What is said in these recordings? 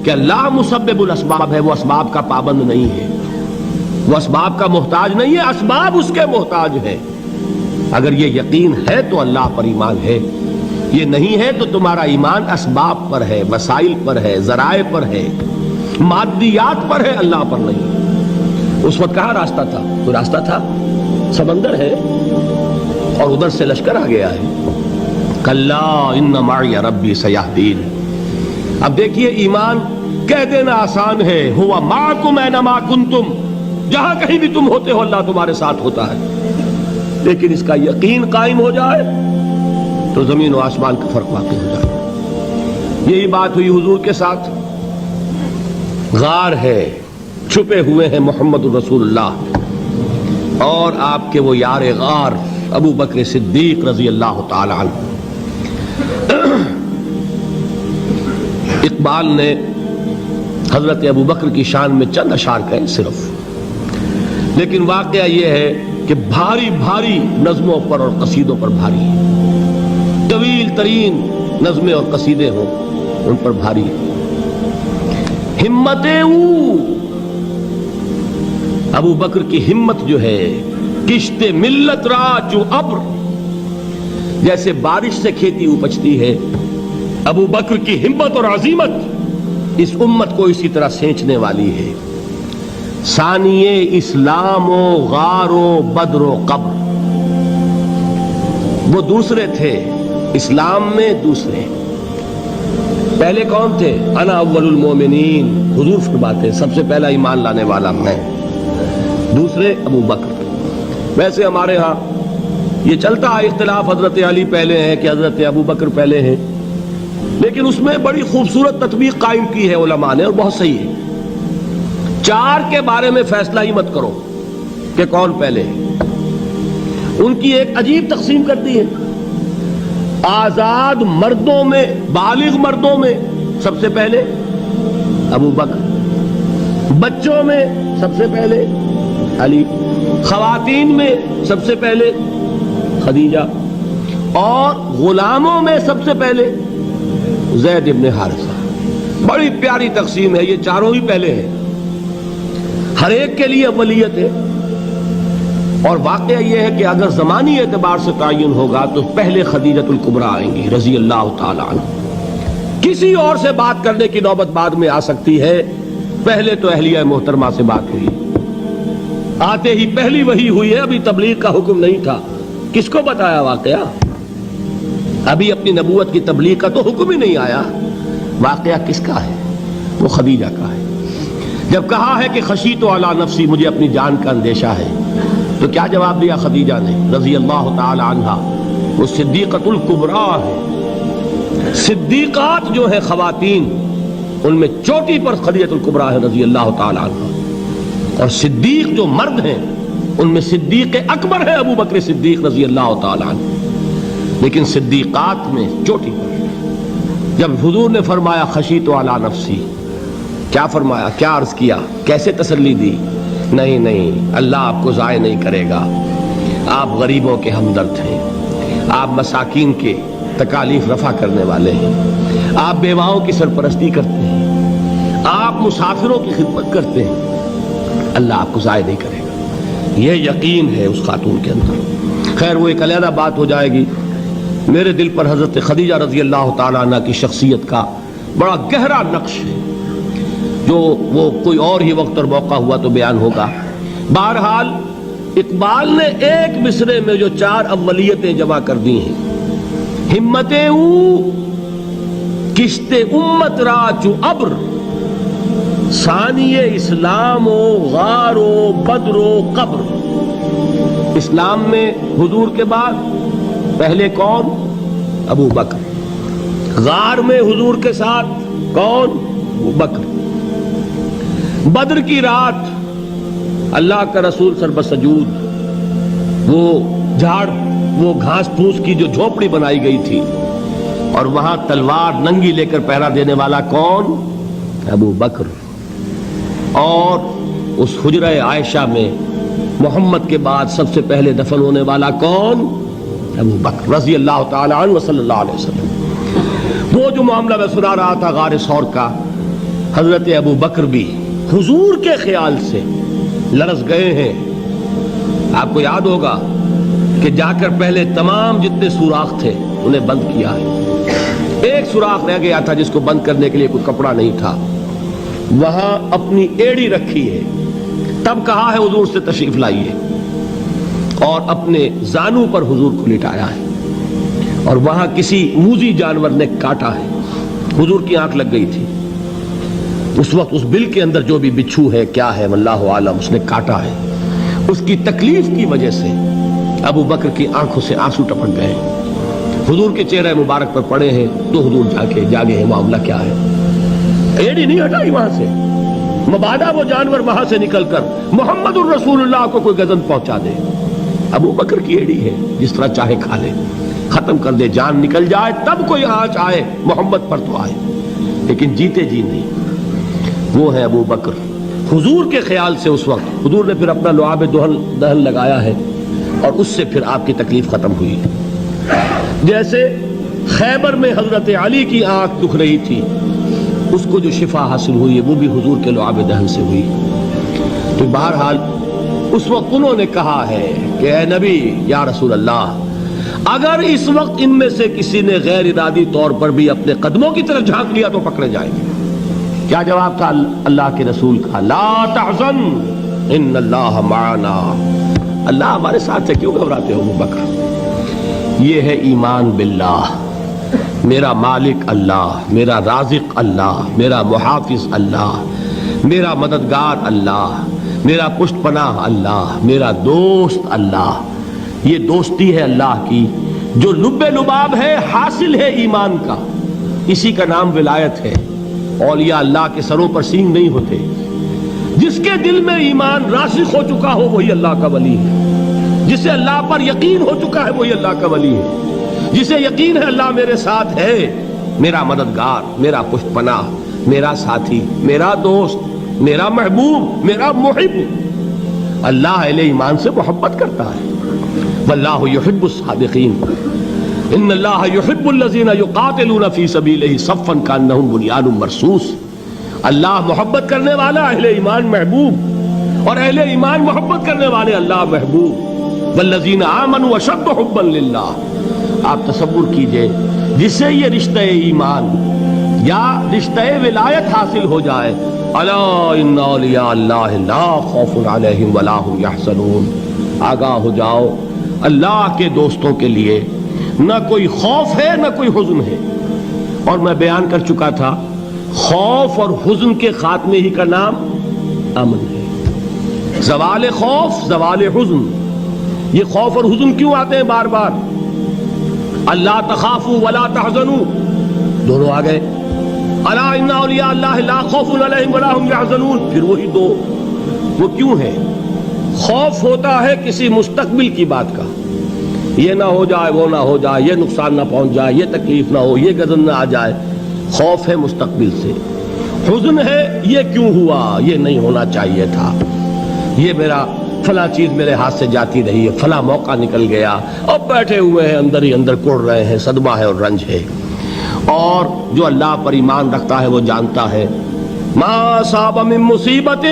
کہ اللہ مسبب الاسباب ہے، وہ اسباب کا پابند نہیں ہے، وہ اسباب کا محتاج نہیں ہے، اسباب اس کے محتاج ہے۔ اگر یہ یقین ہے تو اللہ پر ایمان ہے، یہ نہیں ہے تو تمہارا ایمان اسباب پر ہے، وسائل پر ہے، ذرائع پر ہے، مادیات پر ہے، اللہ پر نہیں۔ اس وقت کہاں راستہ تھا؟ کوئی راستہ تھا؟ سمندر ہے اور ادھر سے لشکر آ گیا ہے۔ کلا ان معی ربی سیہدین۔ اب دیکھیے ایمان کہہ دینا آسان ہے، ہوا معکم اینما کنتم، جہاں کہیں بھی تم ہوتے ہو اللہ تمہارے ساتھ ہوتا ہے، لیکن اس کا یقین قائم ہو جائے تو زمین و آسمان کا فرق واقع ہو جائے۔ یہی بات ہوئی حضور کے ساتھ۔ غار ہے، چھپے ہوئے ہیں محمد رسول اللہ اور آپ کے وہ یار غار ابو بکر صدیق رضی اللہ تعالی عنہ۔ اقبال نے حضرت ابو بکر کی شان میں چند اشعار کہے صرف، لیکن واقعہ یہ ہے کہ بھاری بھاری نظموں پر اور قصیدوں پر بھاری ہے، طویل ترین نظمیں اور قصیدے ہوں ان پر بھاری ہے۔ ہمتیں ابو بکر کی ہمت جو ہے، کشت ملت را جو ابر، جیسے بارش سے کھیتی اپجتی ہے، ابو بکر کی ہمت اور عزیمت اس امت کو اسی طرح سینچنے والی ہے۔ ثانیے اسلام و غار و بدر و قبر، وہ دوسرے تھے اسلام میں، دوسرے پہلے کون تھے؟ انا اول المومنین، حضور فرماتے ہیں سب سے پہلا ایمان لانے والا میں، دوسرے ابو بکر۔ ویسے ہمارے ہاں یہ چلتا ہے اختلاف، حضرت علی پہلے ہیں کہ حضرت ابو بکر پہلے ہیں، لیکن اس میں بڑی خوبصورت تطبیق قائم کی ہے علماء نے اور بہت صحیح ہے۔ چار کے بارے میں فیصلہ ہی مت کرو کہ کون پہلے ہے، ان کی ایک عجیب تقسیم کر دی ہے۔ آزاد مردوں میں، بالغ مردوں میں سب سے پہلے ابو بکر، بچوں میں سب سے پہلے علی، خواتین میں سب سے پہلے خدیجہ، اور غلاموں میں سب سے پہلے زید ابن حارثہ۔ بڑی پیاری تقسیم ہے، یہ چاروں ہی پہلے ہیں، ہر ایک کے لیے اولیت ہے۔ اور واقعہ یہ ہے کہ اگر زمانی اعتبار سے تعین ہوگا تو پہلے خدیجۃ الکبریٰ آئیں گی رضی اللہ تعالی عنہ۔ کسی اور سے بات کرنے کی نوبت بعد میں آ سکتی ہے، پہلے تو اہلیہ محترمہ سے بات ہوئی، آتے ہی پہلی وحی ہوئی ہے، ابھی تبلیغ کا حکم نہیں تھا۔ کس کو بتایا واقعہ؟ ابھی اپنی نبوت کی تبلیغ کا تو حکم ہی نہیں آیا۔ واقعہ کس کا ہے؟ وہ خدیجہ کا ہے۔ جب کہا ہے کہ خشیت علی نفسی، مجھے اپنی جان کا اندیشہ ہے، تو کیا جواب دیا خدیجہ نے رضی اللہ تعالی عنہا؟ وہ صدیقۃ الکبریٰ ہے۔ صدیقات جو ہے خواتین، ان میں چوٹی پر خدیجۃ الکبریٰ ہے رضی اللہ تعالی عنہا، اور صدیق جو مرد ہیں ان میں صدیق اکبر ہے ابو بکر صدیق رضی اللہ تعالی عنہ، لیکن صدیقات میں چوٹی پر۔ جب حضور نے فرمایا خشیت علی نفسی، کیا فرمایا؟ کیا عرض کیا؟ کیسے تسلی دی؟ نہیں نہیں، اللہ آپ کو ضائع نہیں کرے گا، آپ غریبوں کے ہمدرد ہیں، آپ مساکین کے تکالیف رفع کرنے والے ہیں، آپ بیواؤں کی سرپرستی کرتے ہیں، آپ مسافروں کی خدمت کرتے ہیں، اللہ آپ کو ضائع نہیں کرے گا۔ یہ یقین ہے اس خاتون کے اندر۔ خیر وہ ایک علیحدہ بات ہو جائے گی۔ میرے دل پر حضرت خدیجہ رضی اللہ تعالیٰ عنہ کی شخصیت کا بڑا گہرا نقش ہے، جو وہ کوئی اور ہی وقت اور موقع ہوا تو بیان ہوگا۔ بہرحال اقبال نے ایک مصرے میں جو چار اولیتیں جمع کر دی ہیں، ہمتیں کشت امت را چو ابر، ثانی اسلام و غار و بدر و قبر۔ اسلام میں حضور کے بعد پہلے کون؟ ابو بکر۔ غار میں حضور کے ساتھ کون؟ ابو بکر۔ بدر کی رات اللہ کا رسول سر بسجود، وہ جھاڑ، وہ گھاس پھوس کی جو جھوپڑی بنائی گئی تھی، اور وہاں تلوار ننگی لے کر پہرا دینے والا کون؟ ابو بکر۔ اور اس حجرہ عائشہ میں محمد کے بعد سب سے پہلے دفن ہونے والا کون؟ ابو بکر رضی اللہ تعالی عنہ صلی اللہ علیہ وسلم۔ وہ جو معاملہ میں سنا رہا تھا غار ثور کا، حضرت ابو بکر بھی حضور کے خیال سے لرز گئے ہیں. آپ کو یاد ہوگا کہ جا کر پہلے تمام جتنے سوراخ تھے انہیں بند کیا ہے. ایک سوراخ رہ گیا تھا جس کو بند کرنے کے لیے کوئی کپڑا نہیں تھا. وہاں اپنی ایڑی رکھی ہے. تب کہا ہے حضور سے تشریف لائیے, اور اپنے زانو پر حضور کو لٹایا ہے. اور وہاں کسی موذی جانور نے کاٹا ہے. حضور کی آنکھ لگ گئی تھی. اس وقت اس بل کے اندر جو بھی بچھو ہے کیا ہے واللہ عالم, اس نے کاٹا ہے. اس کی تکلیف کی وجہ سے ابو بکر کی آنکھوں سے آنسو ٹپک گئے. حضور کے چہرے مبارک پر پڑے ہیں تو حضور جاگے ہیں, معاملہ کیا ہے. ایڑی نہیں ہٹائی وہاں سے, مبادا وہ جانور وہاں سے نکل کر محمد الرسول اللہ کو کوئی گزن پہنچا دے. ابو بکر کی ایڑی ہے, جس طرح چاہے کھا لے, ختم کر دے, جان نکل جائے تب کوئی آنچ آئے محمد پر تو آئے, لیکن جیتے جی نہیں. وہ ہے ابو بکر حضور کے خیال سے. اس وقت حضور نے پھر اپنا لعاب دہن لگایا ہے اور اس سے پھر آپ کی تکلیف ختم ہوئی. جیسے خیبر میں حضرت علی کی آنکھ دکھ رہی تھی, اس کو جو شفا حاصل ہوئی ہے وہ بھی حضور کے لعاب دہن سے ہوئی. تو بہرحال اس وقت انہوں نے کہا ہے کہ اے نبی یا رسول اللہ, اگر اس وقت ان میں سے کسی نے غیر ارادی طور پر بھی اپنے قدموں کی طرف جھانک لیا تو پکڑے جائیں گے. کیا جواب تھا اللہ کے رسول کا؟ لا تحزن ان اللہ معنا. اللہ ہمارے ساتھ ہے, کیوں گھبراتے ہو ابو بکر. یہ ہے ایمان باللہ, میرا مالک اللہ, میرا رازق اللہ, میرا محافظ اللہ, میرا مددگار اللہ, میرا پشت پناہ اللہ, میرا دوست اللہ. یہ دوستی ہے اللہ کی جو لب لباب ہے, حاصل ہے ایمان کا. اسی کا نام ولایت ہے. اولیاء اللہ کے سروں پر سینگ نہیں ہوتے. جس کے دل میں ایمان راسخ ہو چکا ہو وہی اللہ کا ولی ہے. جسے اللہ پر یقین ہو چکا ہے وہی اللہ کا ولی ہے. جسے یقین ہے اللہ میرے ساتھ ہے, میرا مددگار, میرا پشت پناہ, میرا ساتھی, میرا دوست, میرا محبوب, میرا محب. اللہ اہل ایمان سے محبت کرتا ہے. واللہ یحب الصادقین. ان اللہ یحب الذین یقاتلون فی سبیلہ صفا کانہم بنیان مرصوص. اللہ محبت کرنے والا, اہل ایمان محبوب, اور اہل ایمان محبت کرنے والے اللہ محبوب. والذین آمنوا اشد حبا للہ. آپ تصور کیجئے جسے یہ رشتہ ایمان یا رشتہ ولایت حاصل ہو جائے, الا ان اولیاء اللہ لا خوف علیہم ولا هم یحزنون. آگاہ ہو جاؤ, اللہ کے دوستوں کے لیے نہ کوئی خوف ہے نہ کوئی حزن ہے. اور میں بیان کر چکا تھا, خوف اور حزن کے خاتمے ہی کا نام امن ہے. زوال خوف, زوال حزن. یہ خوف اور حزن کیوں آتے ہیں بار بار؟ اللہ تخافوا ولا تحزنوا, دونوں آ گئے. الا ان اولیاء اللہ لا خوف علیہم ولا هم یحزنون, پھر وہی دو. وہ کیوں ہے؟ خوف ہوتا ہے کسی مستقبل کی بات کا, یہ نہ ہو جائے, وہ نہ ہو جائے, یہ نقصان نہ پہنچ جائے, یہ تکلیف نہ ہو, یہ غضب نہ آ جائے. خوف ہے مستقبل سے. حزن ہے یہ کیوں ہوا, یہ نہیں ہونا چاہیے تھا, یہ میرا فلاں چیز میرے ہاتھ سے جاتی رہی ہے, فلاں موقع نکل گیا, اب بیٹھے ہوئے ہیں اندر ہی اندر کڑ رہے ہیں, صدمہ ہے اور رنج ہے. اور جو اللہ پر ایمان رکھتا ہے وہ جانتا ہے ما اصاب من مصیبت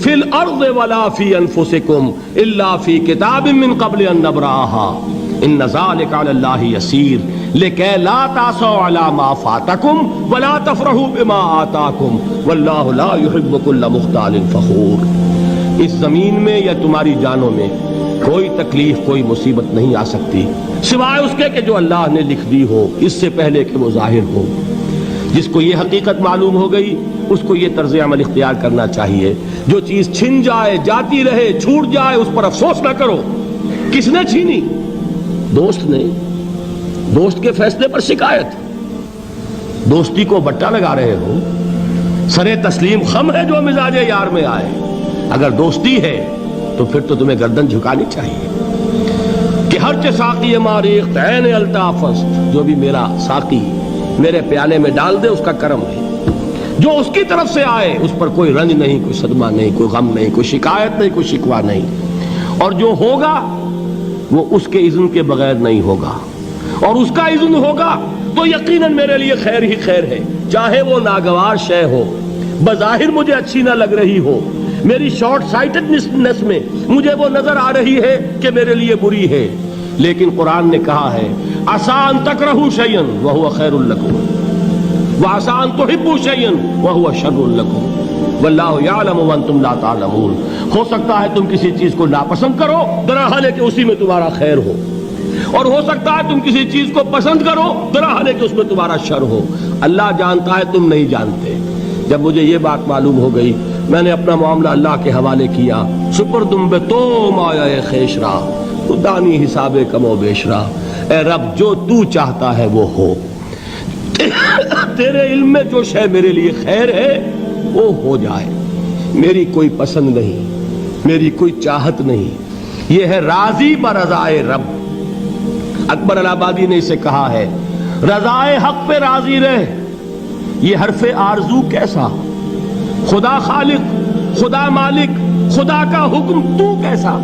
فی الارض ولا فی انفسکم الا فی کتاب من قبل ان نبرأها ان ذلک علی اللہ یسیر لکی لا تعصوا علی ما فاتکم ولا تفرحوا بما آتاکم واللہ لا يحب کل مختال فخور. اس زمین میں یا تمہاری جانوں میں کوئی تکلیف, کوئی مصیبت نہیں آ سکتی سوائے اس کے کہ جو اللہ نے لکھ دی ہو, اس سے پہلے کہ وہ ظاہر ہو. جس کو یہ حقیقت معلوم ہو گئی اس کو یہ طرز عمل اختیار کرنا چاہیے. جو چیز چھن جائے, جاتی رہے, چھوٹ جائے, اس پر افسوس نہ کرو. کس نے چھینی؟ دوست نے. دوست کے فیصلے پر شکایت. دوستی کو بٹا لگا رہے ہو, سرے تسلیم خم ہے جو مزاج یار میں آئے. اگر دوستی ہے تو پھر تو تمہیں گردن جھکانی چاہیے کہ ہر چے ساقی ماریخت عین الطافست, جو بھی میرا ساقی میرے پیالے میں ڈال دے اس کا کرم ہے. جو اس کی طرف سے آئے اس پر کوئی رنج نہیں, کوئی صدمہ نہیں, کوئی غم نہیں, کوئی شکایت نہیں, کوئی شکوہ نہیں. اور جو ہوگا وہ اس کے اذن کے بغیر نہیں ہوگا, اور اس کا اذن ہوگا تو یقیناً میرے لیے خیر ہی خیر ہے, چاہے وہ ناگوار شے ہو, بظاہر مجھے اچھی نہ لگ رہی ہو، میری شارٹ سائٹڈنس میں مجھے وہ نظر آ رہی ہے کہ میرے لیے بری ہے، لیکن قرآن نے کہا ہے عسیٰ ان تکرہوا شیئا وہو خیر لکم وعسیٰ ان تحبوا شیئا وہو شر لکم واللہ یعلم وانتم لا تعلمون۔ ہو سکتا ہے تم کسی چیز کو ناپسند کرو درحال ہے کہ اسی میں تمہارا خیر ہو، اور ہو سکتا ہے تم کسی چیز کو پسند کرو درحال ہے کہ اس میں تمہارا شر ہو۔ اللہ جانتا ہے، تم نہیں جانتے۔ جب مجھے یہ بات معلوم ہو گئی، میں نے اپنا معاملہ اللہ کے حوالے کیا۔ سپردم بے تو مایا خیش را تو دانی حساب کم و بیش را، اے رب جو تو چاہتا ہے وہ ہو، تیرے علم میں جو شے میرے لیے خیر ہے وہ ہو جائے، میری کوئی پسند نہیں، میری کوئی چاہت نہیں، یہ ہے راضی برضائے رب۔ اکبر الہآبادی نے اسے کہا ہے رضائے حق پہ راضی رہ، یہ حرف آرزو کیسا، خدا خالق، خدا مالک، خدا کا حکم تو کیسا۔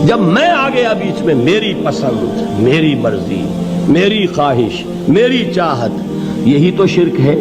جب میں آ گیا بیچ میں، میری پسند، میری مرضی، میری خواہش، میری چاہت، یہی تو شرک ہے۔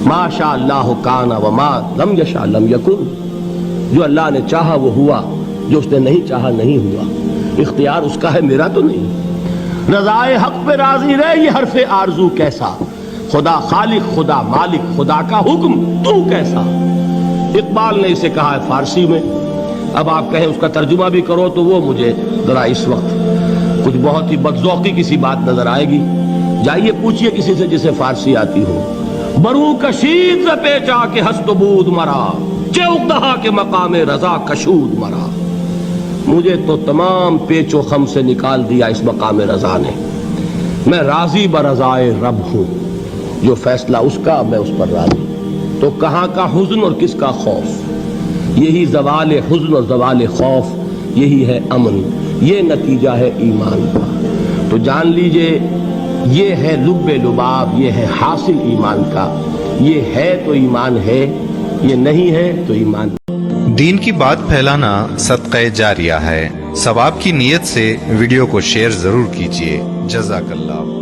ما شاء اللہ کان وما لم یشاء لم یکن، جو اللہ نے چاہا وہ ہوا، جو اس نے نہیں چاہا نہیں ہوا، اختیار اس کا ہے، میرا تو نہیں۔ رضائے حق پہ راضی رہ، یہ حرف آرزو کیسا، خدا خالق، خدا مالک، خدا کا حکم تو کیسا۔ اقبال نے اسے کہا ہے فارسی میں، اب آپ کہیں اس کا ترجمہ بھی کرو تو وہ مجھے ذرا اس وقت کچھ بہت ہی بدذوقی کسی بات نظر آئے گی۔ جائیے پوچھئے کسی سے جسے فارسی آتی ہو۔ برو کشید ز پیچا کے ہست و بود مرا، چے اقدہا کے مقام رضا کشود مرا۔ مجھے تو تمام پیچ و خم سے نکال دیا اس مقام رضا نے، میں راضی برضائے رب ہوں، جو فیصلہ اس کا میں اس پر راضی۔ تو کہاں کا حزن اور کس کا خوف، یہی زوال حزن اور زوال خوف، یہی ہے امن، یہ نتیجہ ہے ایمان کا۔ تو جان لیجئے یہ ہے لب لباب، یہ ہے حاصل ایمان کا، یہ ہے تو ایمان ہے، یہ نہیں ہے تو ایمان۔ دین کی بات پھیلانا صدقہ جاریہ ہے، ثواب کی نیت سے ویڈیو کو شیئر ضرور کیجیے۔ جزاک اللہ۔